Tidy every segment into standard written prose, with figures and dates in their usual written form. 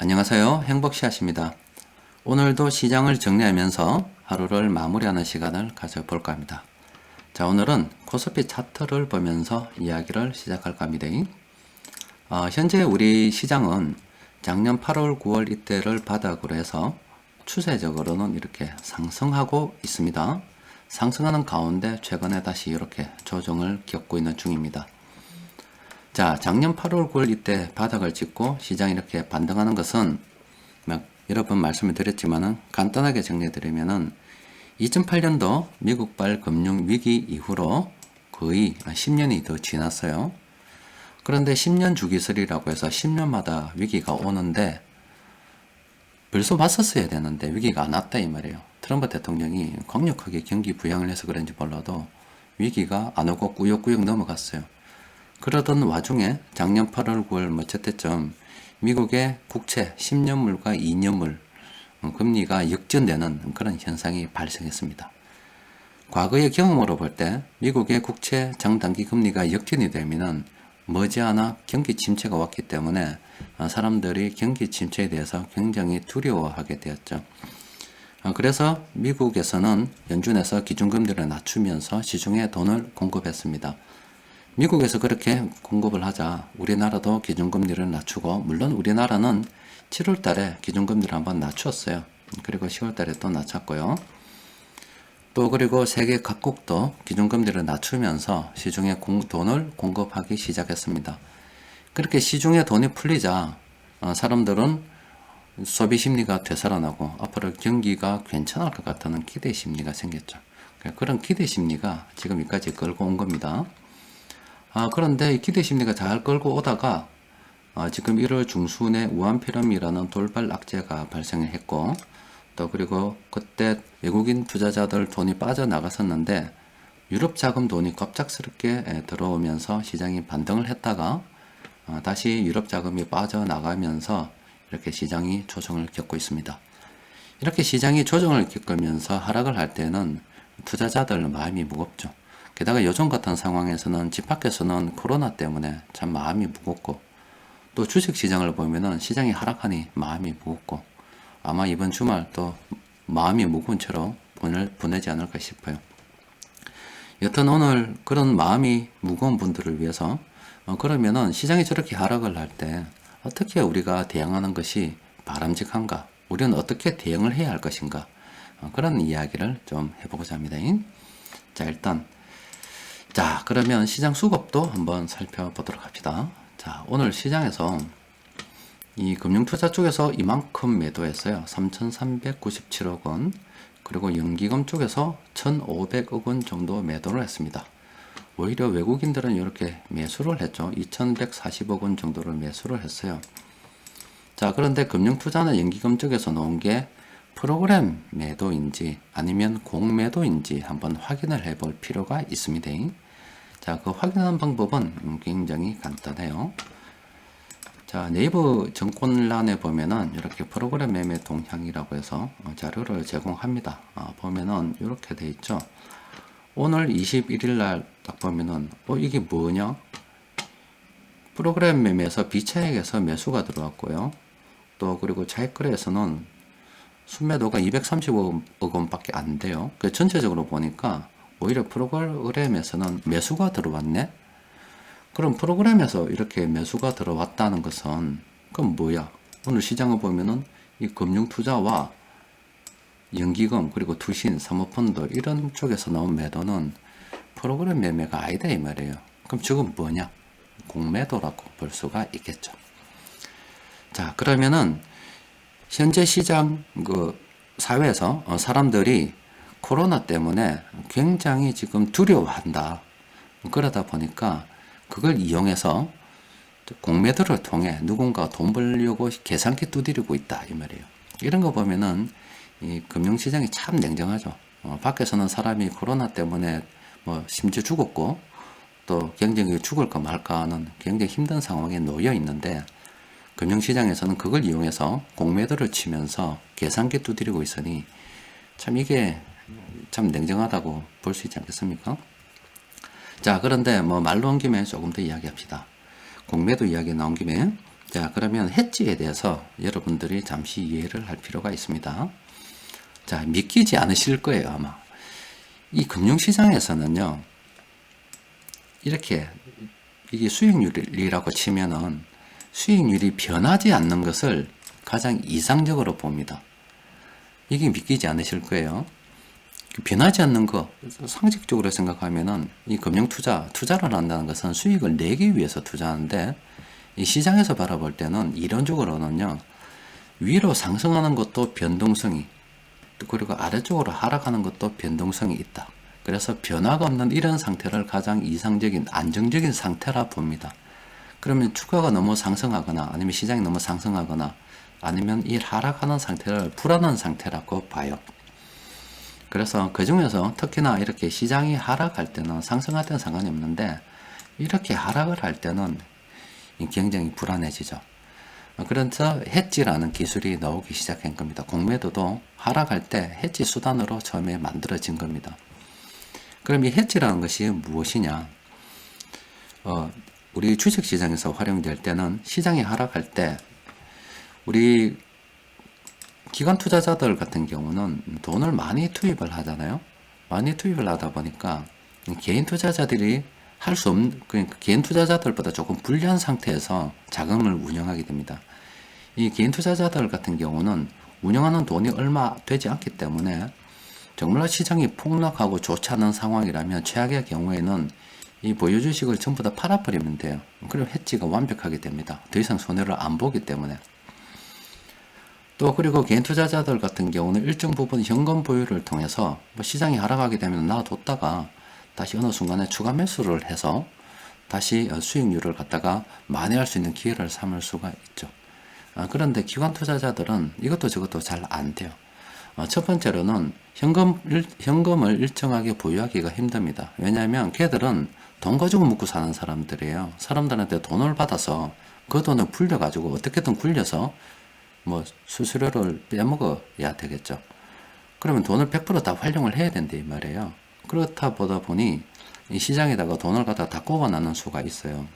안녕하세요. 행복씨앗입니다. 오늘도 시장을 정리하면서 하루를 마무리하는 시간을 가져볼까 합니다. 자, 오늘은 코스피 차트를 보면서 이야기를 시작할까 합니다. 현재 우리 시장은 작년 8월, 9월 이때를 바닥으로 해서 추세적으로는 이렇게 상승하고 있습니다. 상승하는 가운데 최근에 다시 이렇게 조정을 겪고 있는 중입니다. 자, 작년 8월, 9월 이때 바닥을 찍고 시장이 이렇게 반등하는 것은 여러 번 말씀을 드렸지만은 간단하게 정리해드리면은 2008년도 미국발 금융위기 이후로 거의 10년이 더 지났어요. 그런데 10년 주기설이라고 해서 10년마다 위기가 오는데 벌써 왔었어야 되는데 위기가 안 왔다 이 말이에요. 트럼프 대통령이 강력하게 경기 부양을 해서 그런지 몰라도 위기가 안 오고 꾸역꾸역 넘어갔어요. 그러던 와중에 작년 8월, 9월 저때쯤 미국의 국채 10년물과 2년물 금리가 역전되는 그런 현상이 발생했습니다. 과거의 경험으로 볼 때 미국의 국채 장단기 금리가 역전이 되면은 머지않아 경기 침체가 왔기 때문에 사람들이 경기 침체에 대해서 굉장히 두려워하게 되었죠. 그래서 미국에서는 연준에서 기준금리를 낮추면서 시중에 돈을 공급했습니다. 미국에서 그렇게 공급을 하자 우리나라도 기준금리를 낮추고, 물론 우리나라는 7월 달에 기준금리를 한번 낮췄어요. 그리고 10월 달에 또 낮췄고요. 또 그리고 세계 각국도 기준금리를 낮추면서 시중에 돈을 공급하기 시작했습니다. 그렇게 시중에 돈이 풀리자 사람들은 소비 심리가 되살아나고 앞으로 경기가 괜찮을 것 같다는 기대 심리가 생겼죠. 그런 기대 심리가 지금 여기까지 끌고 온 겁니다. 그런데 이 기대 심리가 잘 끌고 오다가 지금 1월 중순에 우한폐렴이라는 돌발 악재가 발생을 했고, 또 그리고 그때 외국인 투자자들 돈이 빠져나갔었는데 유럽 자금 돈이 갑작스럽게 들어오면서 시장이 반등을 했다가 다시 유럽 자금이 빠져나가면서 이렇게 시장이 조정을 겪고 있습니다. 이렇게 시장이 조정을 겪으면서 하락을 할 때는 투자자들 마음이 무겁죠. 게다가 요즘 같은 상황에서는 집 밖에서는 코로나 때문에 참 마음이 무겁고, 또 주식시장을 보면은 시장이 하락하니 마음이 무겁고, 아마 이번 주말 또 마음이 무거운 채로 보내지 않을까 싶어요. 여튼 오늘 그런 마음이 무거운 분들을 위해서 그러면은 시장이 저렇게 하락을 할 때 어떻게 우리가 대응하는 것이 바람직한가, 우리는 어떻게 대응을 해야 할 것인가, 그런 이야기를 좀 해보고자 합니다. 자, 그러면 시장 수급도 한번 살펴보도록 합시다. 자, 오늘 시장에서 이 금융투자 쪽에서 이만큼 매도했어요. 3,397억 원. 그리고 연기금 쪽에서 1,500억 원 정도 매도를 했습니다. 오히려 외국인들은 이렇게 매수를 했죠. 2,140억 원 정도를 매수를 했어요. 자, 그런데 금융투자는 연기금 쪽에서 놓은 게 프로그램 매도인지 아니면 공매도인지 한번 확인을 해볼 필요가 있습니다. 자, 그 확인하는 방법은 굉장히 간단해요. 자, 네이버 정권란에 보면은 이렇게 프로그램 매매 동향이라고 해서 자료를 제공합니다. 보면은 이렇게 돼 있죠. 오늘 21일 날 딱 보면은 이게 뭐냐? 프로그램 매매에서 비차익에서 매수가 들어왔고요. 또 그리고 차익거래에서는 순매도가 235억 원밖에 안 돼요. 전체적으로 보니까 오히려 프로그램에서는 매수가 들어왔네? 그럼 프로그램에서 이렇게 매수가 들어왔다는 것은 그럼 뭐야? 오늘 시장을 보면은 이 금융투자와 연기금 그리고 투신, 사모펀드 이런 쪽에서 나온 매도는 프로그램 매매가 아니다 이 말이에요. 그럼 지금 뭐냐? 공매도라고 볼 수가 있겠죠. 자, 그러면은 현재 시장 사회에서 사람들이 코로나 때문에 굉장히 지금 두려워한다. 그러다 보니까 그걸 이용해서 공매도를 통해 누군가 돈 벌려고 계산기 두드리고 있다 이 말이에요. 이런 거 보면은 이 금융시장이 참 냉정하죠. 밖에서는 사람이 코로나 때문에 심지어 죽었고 또 경쟁이 죽을까 말까 하는 굉장히 힘든 상황에 놓여 있는데, 금융시장에서는 그걸 이용해서 공매도를 치면서 계산기 두드리고 있으니 참 이게 참 냉정하다고 볼 수 있지 않겠습니까? 자, 그런데 말 나온 김에 조금 더 이야기합시다. 공매도 이야기 나온 김에 자, 그러면 해지에 대해서 여러분들이 잠시 이해를 할 필요가 있습니다. 자, 믿기지 않으실 거예요, 아마. 이 금융시장에서는요, 이렇게, 이게 수익률이라고 치면은 수익률이 변하지 않는 것을 가장 이상적으로 봅니다. 이게 믿기지 않으실 거예요. 변하지 않는 거, 상식적으로 생각하면은 이 투자를 한다는 것은 수익을 내기 위해서 투자하는데, 이 시장에서 바라볼 때는 이론적으로는요, 위로 상승하는 것도 변동성이, 그리고 아래쪽으로 하락하는 것도 변동성이 있다. 그래서 변화가 없는 이런 상태를 가장 이상적인, 안정적인 상태라 봅니다. 그러면 주가가 너무 상승하거나, 아니면 시장이 너무 상승하거나, 아니면 이 하락하는 상태를 불안한 상태라고 봐요. 그래서 그 중에서 특히나 이렇게 시장이 하락할 때는, 상승할 때는 상관이 없는데, 이렇게 하락을 할 때는 굉장히 불안해지죠. 그래서 해지라는 기술이 나오기 시작한 겁니다. 공매도도 하락할 때 해지 수단으로 처음에 만들어진 겁니다. 그럼 이 해지라는 것이 무엇이냐? 우리 주식시장에서 활용될 때는 시장이 하락할 때 우리 기관 투자자들 같은 경우는 돈을 많이 투입을 하잖아요. 많이 투입을 하다 보니까 개인 투자자들이 할 수 없는, 그러니까 개인 투자자들보다 조금 불리한 상태에서 자금을 운영하게 됩니다. 이 개인 투자자들 같은 경우는 운영하는 돈이 얼마 되지 않기 때문에 정말 시장이 폭락하고 좋지 않은 상황이라면 최악의 경우에는 이 보유 주식을 전부 다 팔아버리면 돼요. 그럼 해지가 완벽하게 됩니다. 더 이상 손해를 안 보기 때문에. 또 그리고 개인 투자자들 같은 경우는 일정 부분 현금 보유를 통해서 뭐 시장이 하락하게 되면 놔뒀다가 다시 어느 순간에 추가 매수를 해서 다시 수익률을 갖다가 만회할 수 있는 기회를 삼을 수가 있죠. 그런데 기관 투자자들은 이것도 저것도 잘 안 돼요. 첫 번째로는 현금을 일정하게 보유하기가 힘듭니다. 왜냐하면 걔들은 돈 가지고 먹고 사는 사람들이에요. 사람들한테 돈을 받아서 그 돈을 불려가지고 어떻게든 굴려서 뭐 수수료를 빼먹어야 되겠죠. 그러면 돈을 100% 다 활용을 해야 된다 이 말이에요. 그렇다 보다 보니 이 시장에다가 돈을 갖다 다 꼽아넣는 수가 있어요.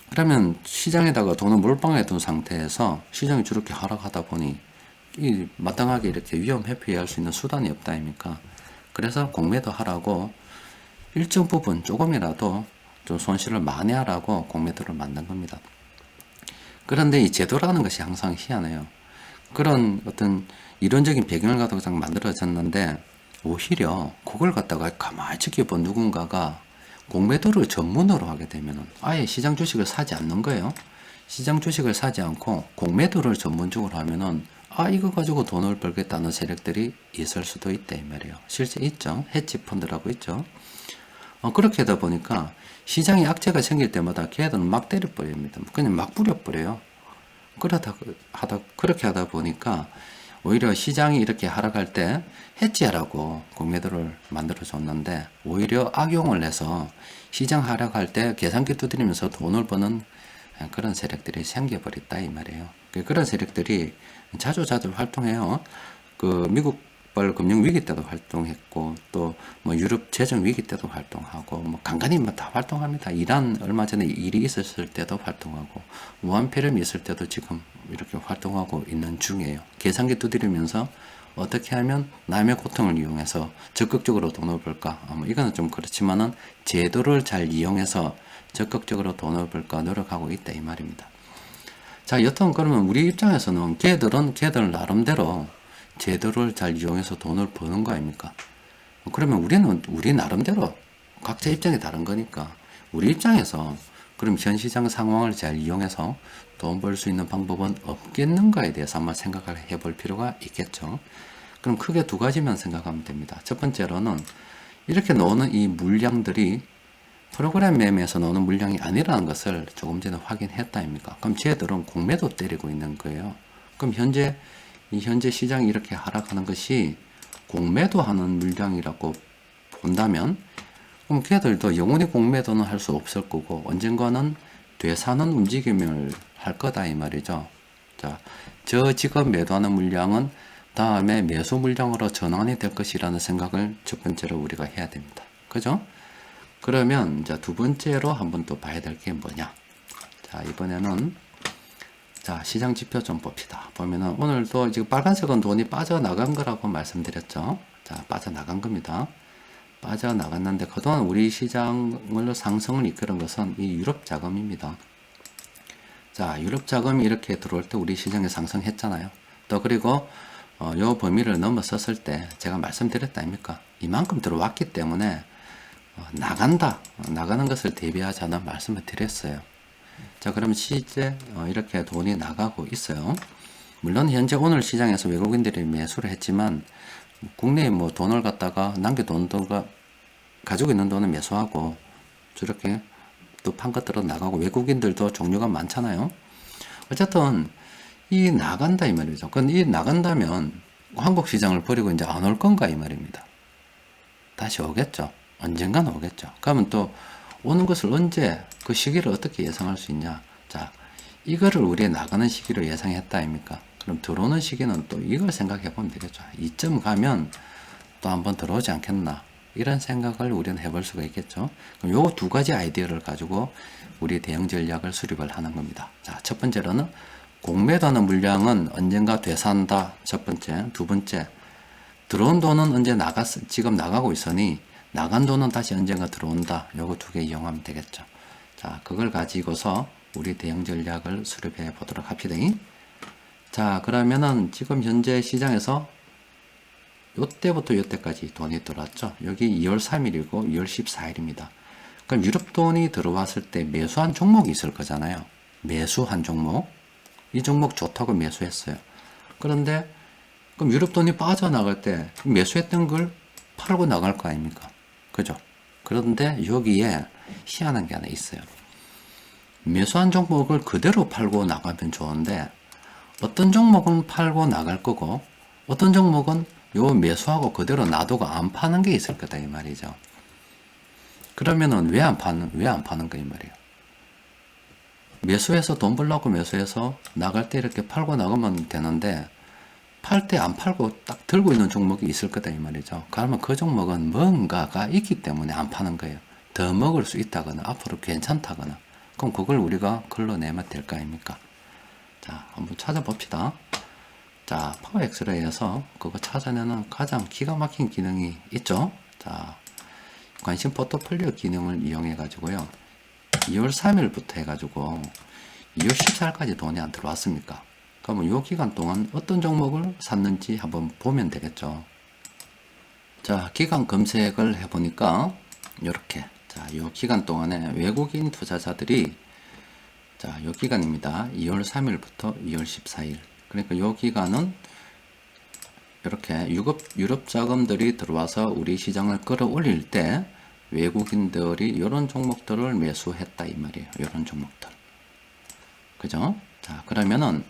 그러면 시장에다가 돈을 몰빵해 둔 상태에서 시장이 저렇게 하락하다 보니 이 마땅하게 이렇게 위험 회피할 수 있는 수단이 없다 아닙니까? 그래서 공매도 하라고 일정 부분 조금이라도 좀 손실을 만회하라고 공매도를 만든 겁니다. 그런데 이 제도라는 것이 항상 희한해요. 그런 어떤 이론적인 배경을 가지고 만들어졌는데 오히려 그걸 갖다가 가만히 지켜본 누군가가 공매도를 전문으로 하게 되면 아예 시장 주식을 사지 않는 거예요. 시장 주식을 사지 않고 공매도를 전문적으로 하면은 이거 가지고 돈을 벌겠다는 세력들이 있을 수도 있다 이 말이에요. 실제 있죠. 헤지 펀드라고 있죠. 그렇게 하다 보니까 시장에 악재가 생길 때마다 걔들은 막 때려버립니다. 그냥 막 뿌려버려요. 그렇게 하다 보니까 오히려 시장이 이렇게 하락할 때 해지하라고 공매도를 만들어 줬는데 오히려 악용을 해서 시장 하락할 때 계산기 두드리면서 돈을 버는 그런 세력들이 생겨버렸다 이 말이에요. 그런 세력들이 자주 활동해요. 그 미국발 금융위기 때도 활동했고 또 뭐 유럽 재정위기 때도 활동하고 뭐 간간히 뭐 다 활동합니다. 이란 얼마 전에 일이 있었을 때도 활동하고 우한 폐렴이 있을 때도 지금 이렇게 활동하고 있는 중이에요. 계산기 두드리면서 어떻게 하면 남의 고통을 이용해서 적극적으로 돈을 벌까? 뭐 이거는 좀 그렇지만은 제도를 잘 이용해서 적극적으로 돈을 벌까 노력하고 있다 이 말입니다. 자, 여튼 그러면 우리 입장에서는 걔들 나름대로 제도를 잘 이용해서 돈을 버는 거 아닙니까? 그러면 우리 나름대로 각자 입장이 다른 거니까 우리 입장에서 그럼 현 시장 상황을 잘 이용해서 돈 벌 수 있는 방법은 없겠는가에 대해서 한번 생각을 해볼 필요가 있겠죠. 그럼 크게 두 가지만 생각하면 됩니다. 첫 번째로는 이렇게 나오는 이 물량들이 프로그램 매매에서 나오는 물량이 아니라는 것을 조금 전에 확인했다 아닙니까? 그럼 쟤들은 공매도 때리고 있는 거예요. 그럼 현재 시장이 이렇게 하락하는 것이 공매도 하는 물량이라고 본다면 그럼 걔들도 영원히 공매도는 할 수 없을 거고 언젠가는 되사는 움직임을 할 거다 이 말이죠. 자, 저 지금 매도하는 물량은 다음에 매수 물량으로 전환이 될 것이라는 생각을 첫 번째로 우리가 해야 됩니다. 그죠? 그러면 이제 두 번째로 한번 또 봐야 될 게 뭐냐? 자, 이번에는 자, 시장 지표 좀 봅시다. 보면은 오늘도 지금 빨간색은 돈이 빠져나간 거라고 말씀드렸죠. 자, 빠져나간 겁니다. 빠져나갔는데 그동안 우리 시장을 상승을 이끄는 것은 이 유럽 자금입니다. 자, 유럽 자금이 이렇게 들어올 때 우리 시장에 상승했잖아요. 또 그리고 요 범위를 넘어섰을 때 제가 말씀드렸다 아닙니까? 이만큼 들어왔기 때문에 나간다, 나가는 것을 대비하자는 말씀을 드렸어요. 자, 그러면 실제 이렇게 돈이 나가고 있어요. 물론 현재 오늘 시장에서 외국인들이 매수를 했지만 국내에 뭐 돈을 갖다가 남겨돈도가 가지고 있는 돈을 매수하고 저렇게 또 판 것들은 나가고 외국인들도 종류가 많잖아요. 어쨌든 이 나간다 이 말이죠. 근데 이 나간다면 한국 시장을 버리고 이제 안 올 건가 이 말입니다. 다시 오겠죠. 언젠가는 오겠죠. 그러면 또 오는 것을 언제 그 시기를 어떻게 예상할 수 있냐? 자, 이거를 우리의 나가는 시기로 예상했다 아닙니까? 그럼 들어오는 시기는 또 이걸 생각해 보면 되겠죠. 이쯤 가면 또 한번 들어오지 않겠나? 이런 생각을 우리는 해볼 수가 있겠죠. 그럼 요 두 가지 아이디어를 가지고 우리 대응 전략을 수립을 하는 겁니다. 자, 첫 번째로는 공매도하는 물량은 언젠가 되산다. 첫 번째. 두 번째, 들어온 돈은 언제 지금 나가고 있으니 나간 돈은 다시 언젠가 들어온다. 요거 두 개 이용하면 되겠죠. 자, 그걸 가지고서 우리 대응 전략을 수립해 보도록 합시다. 자, 그러면은 지금 현재 시장에서 요때부터 요때까지 돈이 들어왔죠. 여기 2월 3일이고 2월 14일입니다. 그럼 유럽 돈이 들어왔을 때 매수한 종목이 있을 거잖아요. 매수한 종목. 이 종목 좋다고 매수했어요. 그런데 그럼 유럽 돈이 빠져나갈 때 매수했던 걸 팔고 나갈 거 아닙니까? 그죠? 그런데 여기에 희한한 게 하나 있어요. 매수한 종목을 그대로 팔고 나가면 좋은데 어떤 종목은 팔고 나갈 거고 어떤 종목은 요 매수하고 그대로 놔두고 안 파는 게 있을 거다 이 말이죠. 그러면은 왜 안 파는 거 이 말이에요. 매수해서 돈 벌려고 매수해서 나갈 때 이렇게 팔고 나가면 되는데 팔 때 안 팔고 딱 들고 있는 종목이 있을 거다 이 말이죠. 그러면 그 종목은 뭔가가 있기 때문에 안 파는 거예요. 더 먹을 수 있다거나 앞으로 괜찮다거나 그럼 그걸 우리가 걸러내면 될 거 아닙니까? 자, 한번 찾아봅시다. 자, 파워 엑스레이에서 그거 찾아내는 가장 기가 막힌 기능이 있죠. 자, 관심 포트폴리오 기능을 이용해 가지고요. 2월 3일부터 해가지고 2월 14일까지 돈이 안 들어왔습니까? 그러면 이 기간 동안 어떤 종목을 샀는지 한번 보면 되겠죠. 자, 기간 검색을 해보니까 이렇게 자, 이 기간 동안에 외국인 투자자들이 자, 이 기간입니다. 2월 3일부터 2월 14일. 그러니까 이 기간은 이렇게 유럽 자금들이 들어와서 우리 시장을 끌어올릴 때 외국인들이 이런 종목들을 매수했다 이 말이에요. 이런 종목들. 그죠? 자, 그러면은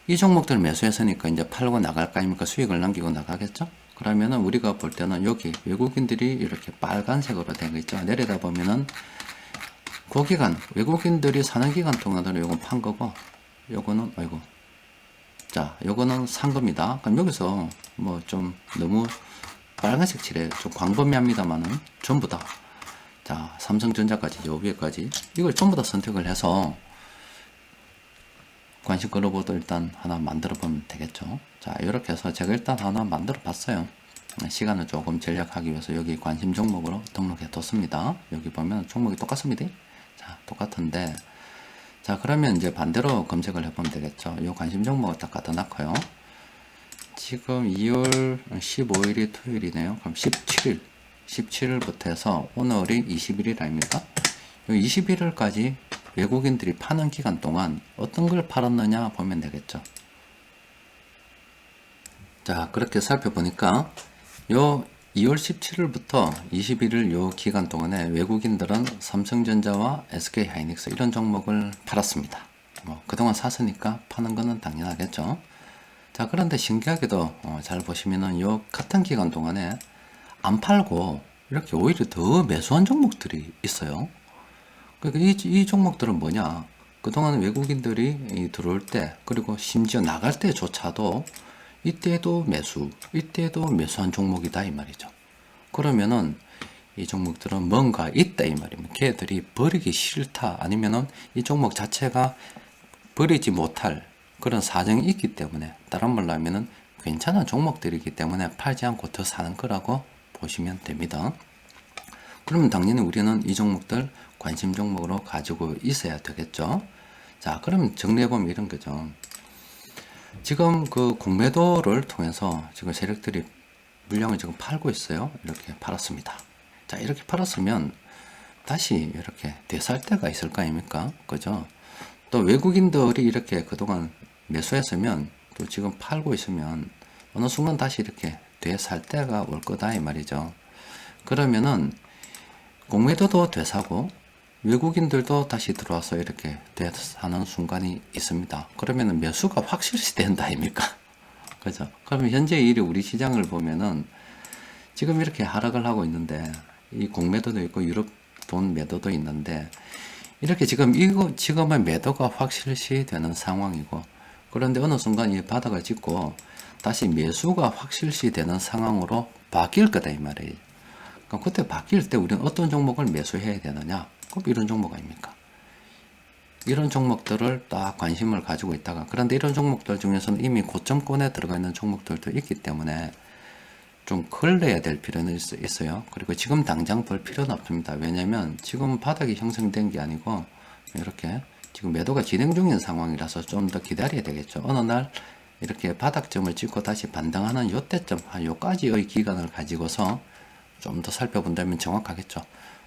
이 종목들 매수했으니까 이제 팔고 나갈 거 아닙니까? 수익을 남기고 나가겠죠? 그러면은 우리가 볼 때는 여기 외국인들이 이렇게 빨간색으로 된 거 있죠? 내려다 보면은 그 기간, 외국인들이 사는 기간 동안으로 요건 판 거고, 요거는, 아이고. 자, 요거는 산 겁니다. 그럼 여기서 뭐 좀 너무 빨간색 칠해 좀 광범위합니다만은 전부 다. 자, 삼성전자까지, 요 위에까지. 이걸 전부 다 선택을 해서 관심 끌어보도 일단 하나 만들어 보면 되겠죠. 자, 이렇게 해서 제가 일단 하나 만들어 봤어요. 시간을 조금 절약하기 위해서 여기 관심 종목으로 등록해 뒀습니다. 여기 보면 종목이 똑같습니다. 자, 똑같은데 자, 그러면 이제 반대로 검색을 해보면 되겠죠. 이 관심 종목을 딱 갖다 놨고요. 지금 2월 15일이 토요일이네요. 그럼 17일부터 해서 오늘이 21일 아닙니까? 21일까지 외국인들이 파는 기간 동안 어떤 걸 팔았느냐 보면 되겠죠. 자, 그렇게 살펴보니까 요 2월 17일부터 21일 요 기간 동안에 외국인들은 삼성전자와 SK하이닉스 이런 종목을 팔았습니다. 뭐 그동안 샀으니까 파는 거는 당연하겠죠. 자, 그런데 신기하게도 잘 보시면은 요 같은 기간 동안에 안 팔고 이렇게 오히려 더 매수한 종목들이 있어요. 그러니까 이 종목들은 뭐냐? 그동안 외국인들이 들어올 때 그리고 심지어 나갈 때조차도 이때도 매수한 종목이다 이 말이죠. 그러면은 이 종목들은 뭔가 있다 이 말입니다. 걔들이 버리기 싫다 아니면은 이 종목 자체가 버리지 못할 그런 사정이 있기 때문에, 다른 말로 하면은 괜찮은 종목들이기 때문에 팔지 않고 더 사는 거라고 보시면 됩니다. 그러면 당연히 우리는 이 종목들 관심 종목으로 가지고 있어야 되겠죠. 자, 그러면 정리해보면 이런 거죠. 지금 그 공매도를 통해서 지금 세력들이 물량을 지금 팔고 있어요. 이렇게 팔았습니다. 자, 이렇게 팔았으면 다시 이렇게 되살 때가 있을 거 아닙니까? 그죠? 또 외국인들이 이렇게 그동안 매수했으면 또 지금 팔고 있으면 어느 순간 다시 이렇게 되살 때가 올 거다 이 말이죠. 그러면은 공매도도 되사고 외국인들도 다시 들어와서 이렇게 되사는 순간이 있습니다. 그러면은 매수가 확실시 된다 아닙니까? 그죠? 그러면 현재 일이 우리 시장을 보면은 지금 이렇게 하락을 하고 있는데 이 공매도도 있고 유럽 돈 매도도 있는데 이렇게 지금은 매도가 확실시 되는 상황이고, 그런데 어느 순간 이 바닥을 찍고 다시 매수가 확실시 되는 상황으로 바뀔 거다 이 말이에요. 그럼 그때 바뀔 때 우리는 어떤 종목을 매수해야 되느냐? 꼭 이런 종목 아닙니까? 이런 종목들을 딱 관심을 가지고 있다가, 그런데 이런 종목들 중에서는 이미 고점권에 들어가 있는 종목들도 있기 때문에 좀 걸러야 될 필요는 있어요. 그리고 지금 당장 볼 필요는 없습니다. 왜냐면 지금 바닥이 형성된 게 아니고 이렇게 지금 매도가 진행 중인 상황이라서 좀 더 기다려야 되겠죠. 어느 날 이렇게 바닥점을 찍고 다시 반등하는 요때점, 한 요까지의 기간을 가지고서 좀 더 살펴본다면 정확하겠죠.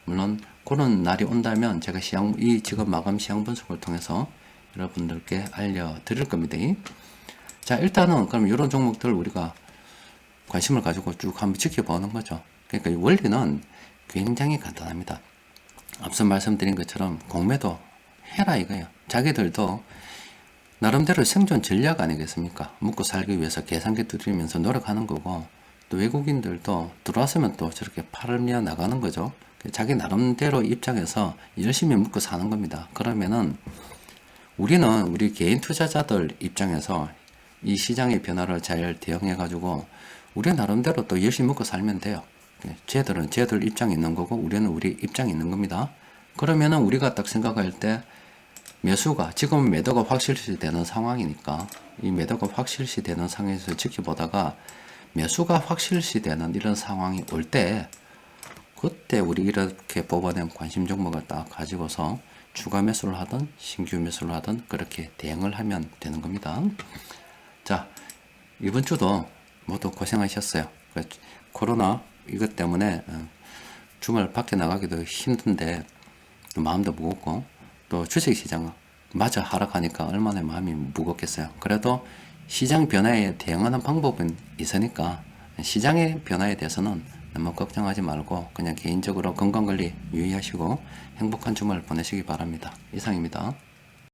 물론 그런 날이 온다면 제가 이 지금 마감 시향 분석을 통해서 여러분들께 알려드릴 겁니다. 자, 일단은 그럼 이런 종목들 우리가 관심을 가지고 쭉 한번 지켜보는 거죠. 그러니까 이 원리는 굉장히 간단합니다. 앞서 말씀드린 것처럼 공매도 해라 이거예요. 자기들도 나름대로 생존 전략 아니겠습니까? 먹고 살기 위해서 계산기 두드리면서 노력하는 거고, 또 외국인들도 들어왔으면 또 저렇게 팔며 나가는 거죠. 자기 나름대로 입장에서 열심히 먹고 사는 겁니다. 그러면은 우리 개인 투자자들 입장에서 이 시장의 변화를 잘 대응해 가지고 우리 나름대로 또 열심히 먹고 살면 돼요. 쟤들은 쟤들 입장이 있는 거고 우리는 우리 입장이 있는 겁니다. 그러면은 우리가 딱 생각할 때 매수가 지금 매도가 확실시 되는 상황이니까 이 매도가 확실시 되는 상황에서 지켜보다가 매수가 확실시 되는 이런 상황이 올 때 그때 우리 이렇게 뽑아낸 관심 종목을 딱 가지고서 추가 매수를 하든 신규 매수를 하든 그렇게 대응을 하면 되는 겁니다. 자, 이번 주도 모두 고생하셨어요. 코로나 이것 때문에 주말 밖에 나가기도 힘든데 또 마음도 무겁고, 또 주식시장 마저 하락하니까 얼마나 마음이 무겁겠어요. 그래도 시장 변화에 대응하는 방법은 있으니까 시장의 변화에 대해서는 너무 걱정하지 말고 그냥 개인적으로 건강관리 유의하시고 행복한 주말 보내시기 바랍니다. 이상입니다.